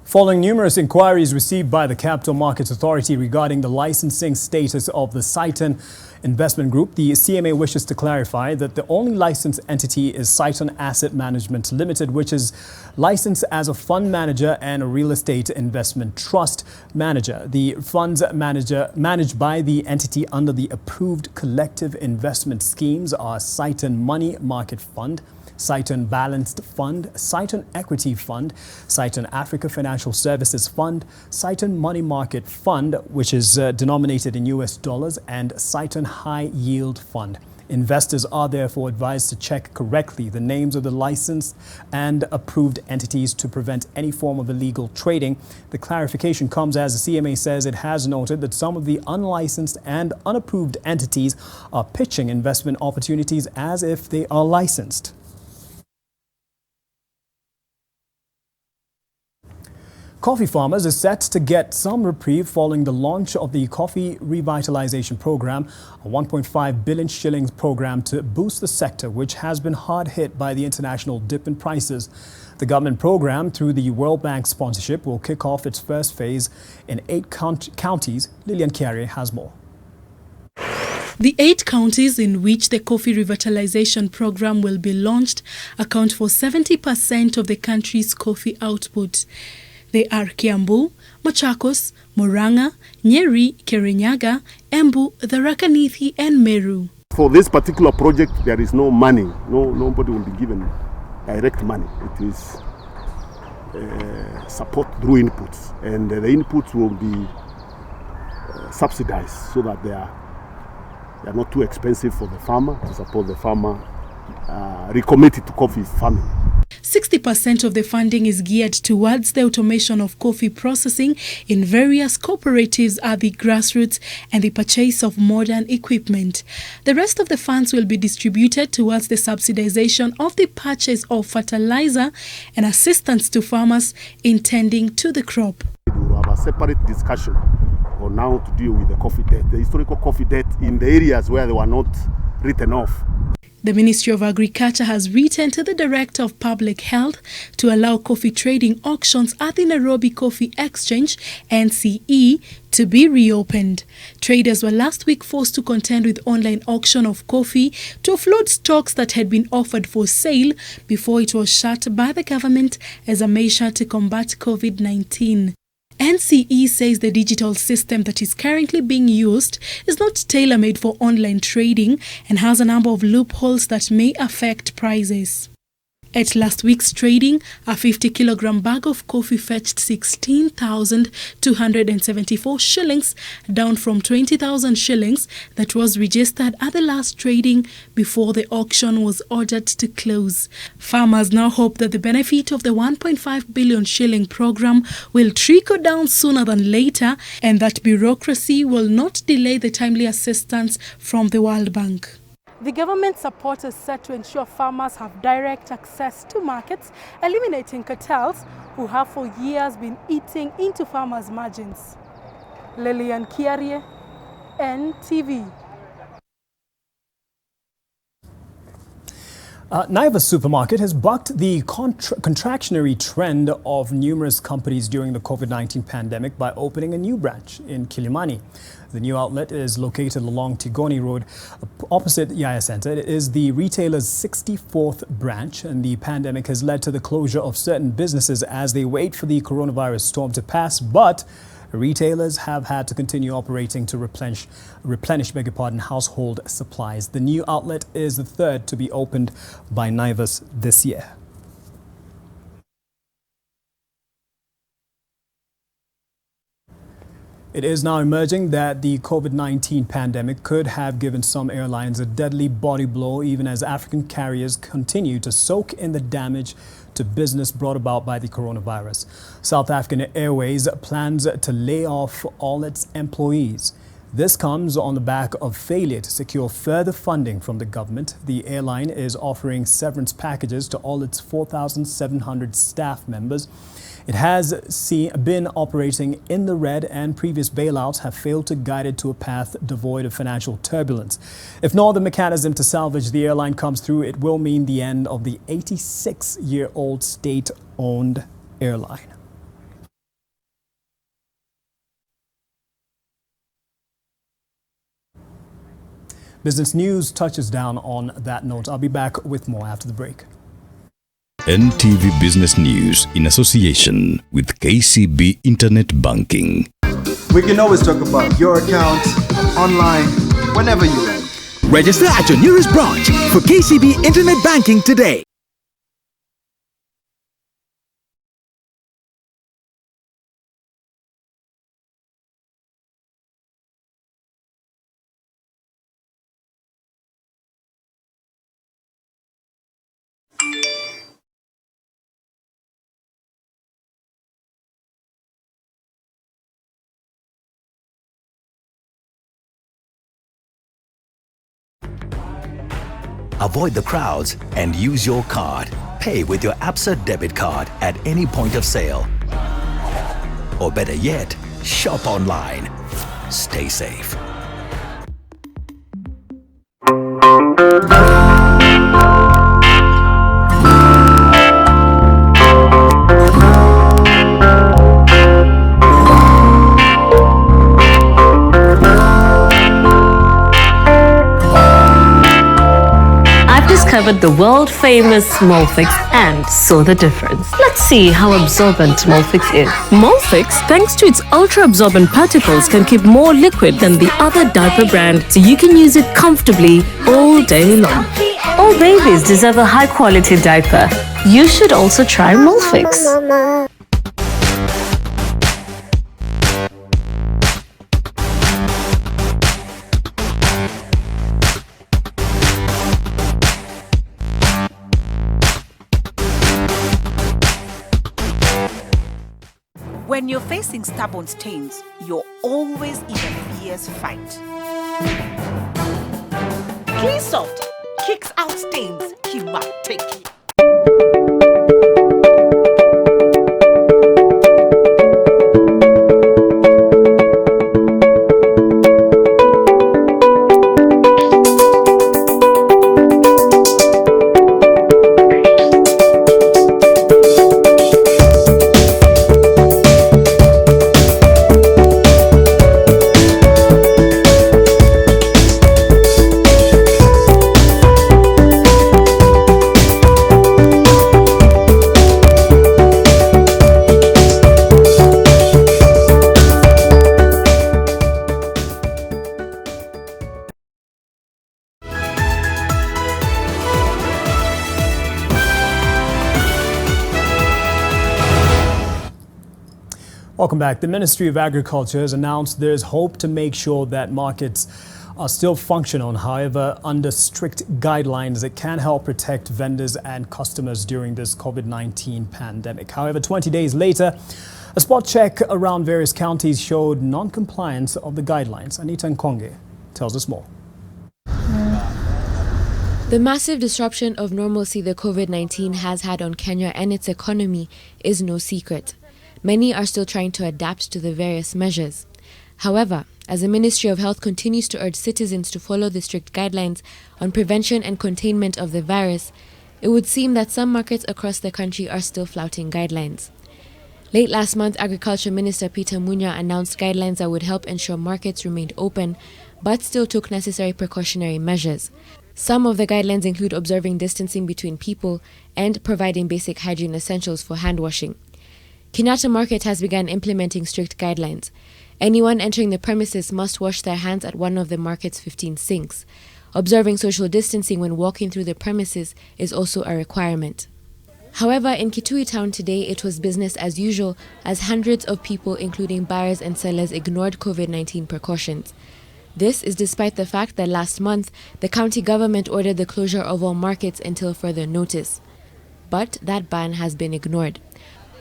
Following numerous inquiries received by the Capital Markets Authority regarding the licensing status of the Saiton Investment Group, the CMA wishes to clarify that the only licensed entity is Saiton Asset Management Limited, which is licensed as a fund manager and a real estate investment trust manager. The funds managed by the entity under the approved collective investment schemes are Saiton Money Market Fund, Saiton Balanced Fund, Saiton Equity Fund, Saiton Africa Financial Services Fund, Saiton Money Market Fund, which is denominated in US dollars, and Saiton High Yield Fund. Investors are therefore advised to check correctly the names of the licensed and approved entities to prevent any form of illegal trading. The clarification comes as the CMA says it has noted that some of the unlicensed and unapproved entities are pitching investment opportunities as if they are licensed. Coffee farmers are set to get some reprieve following the launch of the Coffee Revitalization Program, a 1.5 billion shillings program to boost the sector, which has been hard hit by the international dip in prices. The government program, through the World Bank sponsorship, will kick off its first phase in 8 counties. Lillian Kiare has more. The 8 counties in which the Coffee Revitalization Program will be launched account for 70% of the country's coffee output. They are Kiambu, Machakos, Murang'a, Nyeri, Kirinyaga, Embu, Tharaka Nithi and Meru. For this particular project, there is no money. Nobody will be given direct money. It is support through inputs, and the inputs will be subsidized so that they are not too expensive for the farmer, to support the farmer recommitted to coffee farming. 60% of the funding is geared towards the automation of coffee processing in various cooperatives at the grassroots and the purchase of modern equipment. The rest of the funds will be distributed towards the subsidization of the purchase of fertilizer and assistance to farmers in tending to the crop. We will have a separate discussion on how to deal with the coffee debt, the historical coffee debt in the areas where they were not written off. The Ministry of Agriculture has written to the Director of Public Health to allow coffee trading auctions at the Nairobi Coffee Exchange, NCE, to be reopened. Traders were last week forced to contend with online auction of coffee to offload stocks that had been offered for sale before it was shut by the government as a measure to combat COVID-19. NCE says the digital system that is currently being used is not tailor-made for online trading and has a number of loopholes that may affect prices. At last week's trading, a 50-kilogram bag of coffee fetched 16,274 shillings, down from 20,000 shillings that was registered at the last trading before the auction was ordered to close. Farmers now hope that the benefit of the 1.5 billion shilling program will trickle down sooner than later and that bureaucracy will not delay the timely assistance from the World Bank. The government support is set to ensure farmers have direct access to markets, eliminating cartels who have for years been eating into farmers' margins. Lillian Kiarie, NTV. Naivas Supermarket has bucked the contractionary trend of numerous companies during the COVID-19 pandemic by opening a new branch in Kilimani. The new outlet is located along Tigoni Road, opposite Yaya Center. It is the retailer's 64th branch, and the pandemic has led to the closure of certain businesses as they wait for the coronavirus storm to pass. But retailers have had to continue operating to replenish household supplies. The new outlet is the third to be opened by Naivas this year. It is now emerging that the COVID-19 pandemic could have given some airlines a deadly body blow, even as African carriers continue to soak in the damage to business brought about by the coronavirus. South African Airways plans to lay off all its employees. This comes on the back of failure to secure further funding from the government. The airline is offering severance packages to all its 4,700 staff members. It has been operating in the red, and previous bailouts have failed to guide it to a path devoid of financial turbulence. If no other mechanism to salvage the airline comes through, it will mean the end of the 86-year-old state-owned airline. Business News touches down on that note. I'll be back with more after the break. NTV Business News in association with KCB Internet Banking. We can always talk about your account online whenever you like. Register at your nearest branch for KCB Internet Banking today. Avoid the crowds and use your card. Pay with your Absa debit card at any point of sale. Or better yet, shop online. Stay safe. Discovered the world-famous Molfix and saw the difference. Let's see how absorbent Molfix is. Molfix, thanks to its ultra-absorbent particles, can keep more liquid than the other diaper brand, so you can use it comfortably all day long. All babies deserve a high-quality diaper. You should also try Molfix. When you're facing stubborn stains, you're always in a fierce fight. Clean Soft kicks out stains kimateki. Welcome back. The Ministry of Agriculture has announced there's hope to make sure that markets are still functional. However, under strict guidelines, it can help protect vendors and customers during this COVID-19 pandemic. However, 20 days later, a spot check around various counties showed non-compliance of the guidelines. Anita Nkonge tells us more. The massive disruption of normalcy the COVID-19 has had on Kenya and its economy is no secret. Many are still trying to adapt to the various measures. However, as the Ministry of Health continues to urge citizens to follow the strict guidelines on prevention and containment of the virus, it would seem that some markets across the country are still flouting guidelines. Late last month, Agriculture Minister Peter Munya announced guidelines that would help ensure markets remained open, but still took necessary precautionary measures. Some of the guidelines include observing distancing between people and providing basic hygiene essentials for hand washing. Kenyatta Market has begun implementing strict guidelines. Anyone entering the premises must wash their hands at one of the market's 15 sinks. Observing social distancing when walking through the premises is also a requirement. However, in Kitui town today, it was business as usual as hundreds of people, including buyers and sellers, ignored COVID-19 precautions. This is despite the fact that last month, the county government ordered the closure of all markets until further notice. But that ban has been ignored.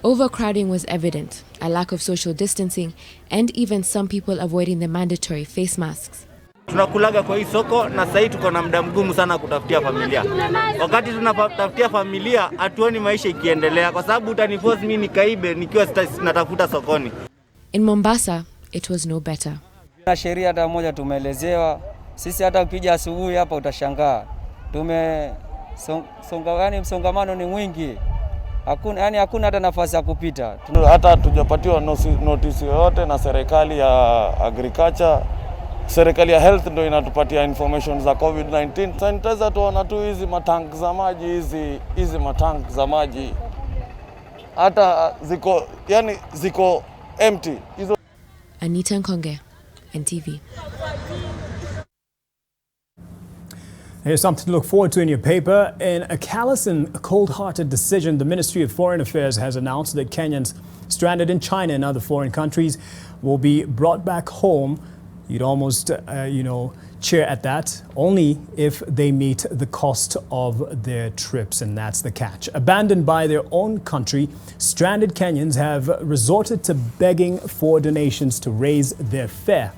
Overcrowding was evident, a lack of social distancing, and even some people avoiding the mandatory face masks. Tunakulaga kwa hii soko na sasa tuko na muda mgumu sana kutafutia familia. Wakati tunatafutia familia, hatuoni maisha ikiendelea kwa sababu utaniforce mimi nikaibe nikiwa natafuta sokoni. In Mombasa, it was no better. Na sheria hata moja tumeelezewa. Sisi hata ukija asubuhi hapa utashangaa. Msongamano ni mwingi. Hakuna hata nafasi ya kupita. Hata tujapatiwa notice yoyote na serikali ya agriculture. Serikali ya health ndio inatupatia information za COVID-19. Sanitizer tuona tu hizi matank za maji hizi matank za maji. Hata ziko empty. Anita Nkonge, NTV. Here's something to look forward to in your paper. In a callous and cold-hearted decision, the Ministry of Foreign Affairs has announced that Kenyans stranded in China and other foreign countries will be brought back home. You'd almost, cheer at that, only if they meet the cost of their trips, and that's the catch. Abandoned by their own country, stranded Kenyans have resorted to begging for donations to raise their fare.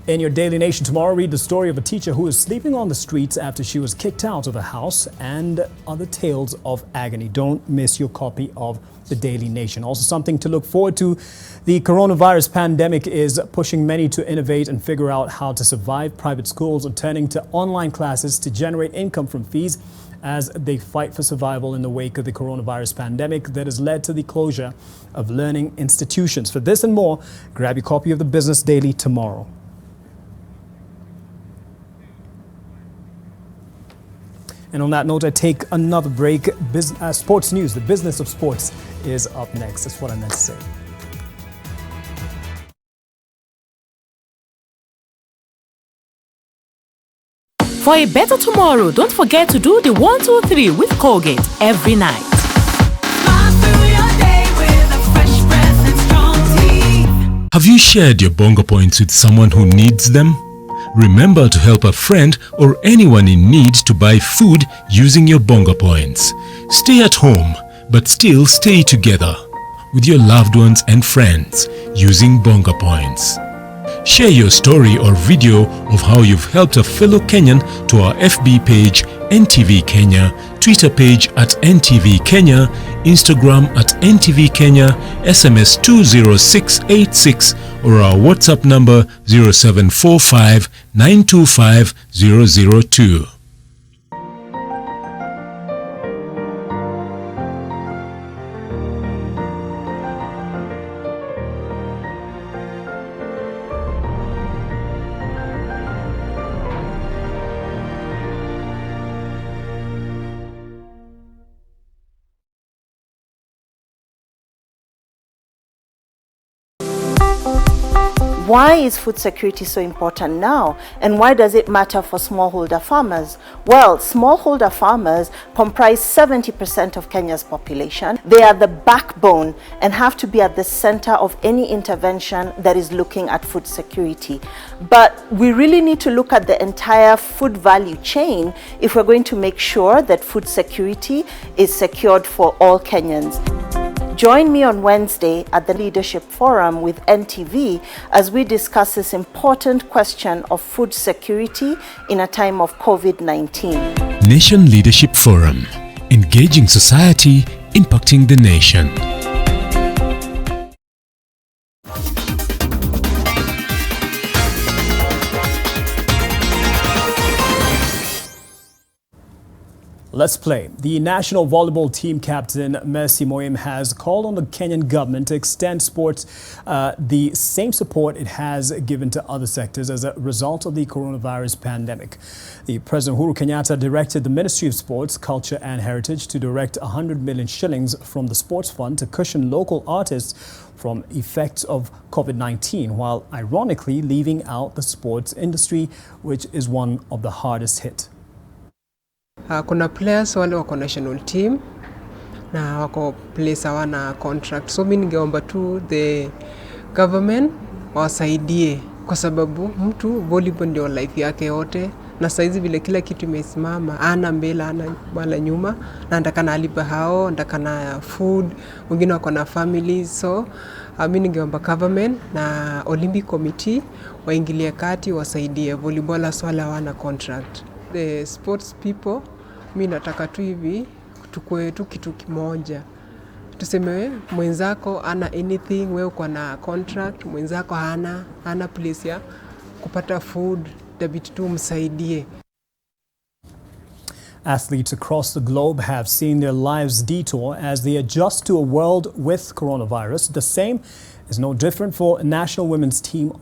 In your Daily Nation tomorrow, read the story of a teacher who is sleeping on the streets after she was kicked out of a house and other tales of agony. Don't miss your copy of the Daily Nation. Also something to look forward to. The coronavirus pandemic is pushing many to innovate and figure out how to survive. Private schools are turning to online classes to generate income from fees as they fight for survival in the wake of the coronavirus pandemic that has led to the closure of learning institutions. For this and more, grab your copy of the Business Daily tomorrow. And on that note, I take another break. Sports news, the business of sports is up next. That's what I meant to say. For a better tomorrow, don't forget to do the 1, 2, 3 with Colgate every night. Have you shared your bongo points with someone who needs them? Remember to help a friend or anyone in need to buy food using your bongo points. Stay at home, but still stay together with your loved ones and friends using bongo points. Share your story or video of how you've helped a fellow Kenyan to our FB page NTV Kenya, Twitter page at NTV Kenya, Instagram at NTV Kenya, SMS 20686 or our WhatsApp number 0745 925 002. Why is food security so important now? And why does it matter for smallholder farmers? Well, smallholder farmers comprise 70% of Kenya's population. They are the backbone and have to be at the center of any intervention that is looking at food security. But we really need to look at the entire food value chain if we're going to make sure that food security is secured for all Kenyans. Join me on Wednesday at the Leadership Forum with NTV as we discuss this important question of food security in a time of COVID-19. Nation Leadership Forum. Engaging society, impacting the nation. Let's play. The national volleyball team captain Mercy Moyim has called on the Kenyan government to extend sports the same support it has given to other sectors as a result of the coronavirus pandemic. The President Uhuru Kenyatta directed the Ministry of Sports, Culture and Heritage to direct 100 million shillings from the sports fund to cushion local artists from effects of COVID-19, while ironically leaving out the sports industry, which is one of the hardest hit. Kuna players wale wako national team na wako place hawana contract, so mimi ningeomba tu the government wasaidie, kwa sababu mtu volleyball ndio life yake yote, na saizi vile kila kitu imesimama, ana mbele ana wala nyuma, na ndakana alipa hao, ndakana food, wengine wako na family. So mimi ningeomba government na Olympic Committee waingilie kati, wasaidie volleyball swala hawana contract. The sports people, mimi nataka tu hivi tukue tu kitu kimoja. Tuseme mwenzako ana anything, wewe uko na contract, mwenzako hana place ya kupata food, tabiti tu msaidie. Athletes across the globe have seen their lives detour as they adjust to a world with coronavirus. The same is no different for national women's team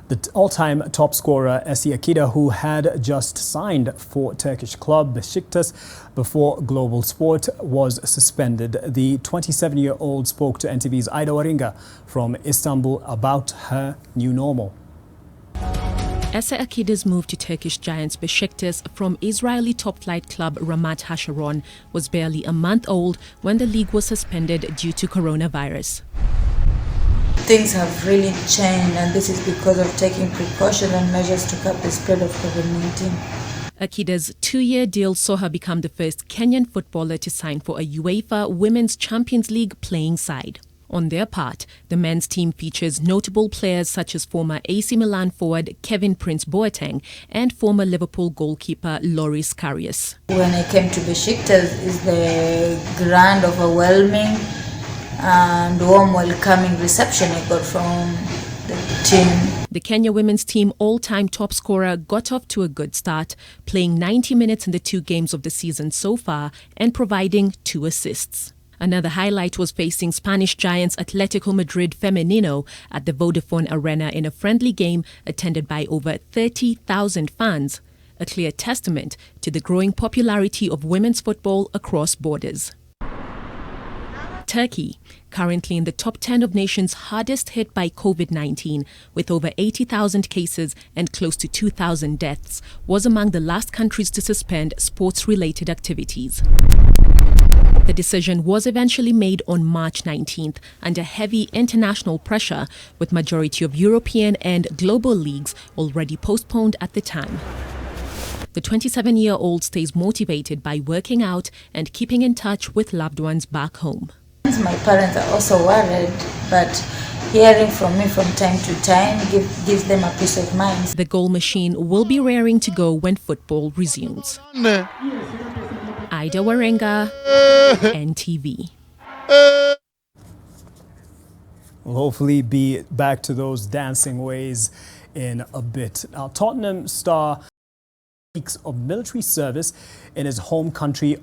the all-time top scorer Essie Akida, who had just signed for Turkish club Besiktas before global sport was suspended. The 27-year-old spoke to NTV's Ida Waringa from Istanbul about her new normal. Essie Akida's move to Turkish giants Besiktas from Israeli top-flight club Ramat Hasharon was barely a month old when the league was suspended due to coronavirus. Things have really changed, and this is because of taking precautions and measures to curb the spread of COVID-19. Akida's 2-year deal saw her become the first Kenyan footballer to sign for a UEFA Women's Champions League playing side. On their part, the men's team features notable players such as former AC Milan forward Kevin Prince Boateng and former Liverpool goalkeeper Loris Karius. When I came to Besiktas, is the grand, overwhelming and warm welcoming reception I got from the team. The Kenya women's team all-time top scorer got off to a good start, playing 90 minutes in the 2 games of the season so far and providing 2 assists. Another highlight was facing Spanish giants Atletico Madrid Femenino at the Vodafone Arena in a friendly game attended by over 30,000 fans, a clear testament to the growing popularity of women's football across borders. Turkey, currently in the top 10 of nations hardest hit by COVID-19, with over 80,000 cases and close to 2,000 deaths, was among the last countries to suspend sports-related activities. The decision was eventually made on March 19th under heavy international pressure, with majority of European and global leagues already postponed at the time. The 27-year-old stays motivated by working out and keeping in touch with loved ones back home. My parents are also worried, but hearing from me from time to time gives them a peace of mind. The goal machine will be raring to go when football resumes. Ida Warenga, NTV. We'll hopefully be back to those dancing ways in a bit. Now, Tottenham star weeks of military service in his home country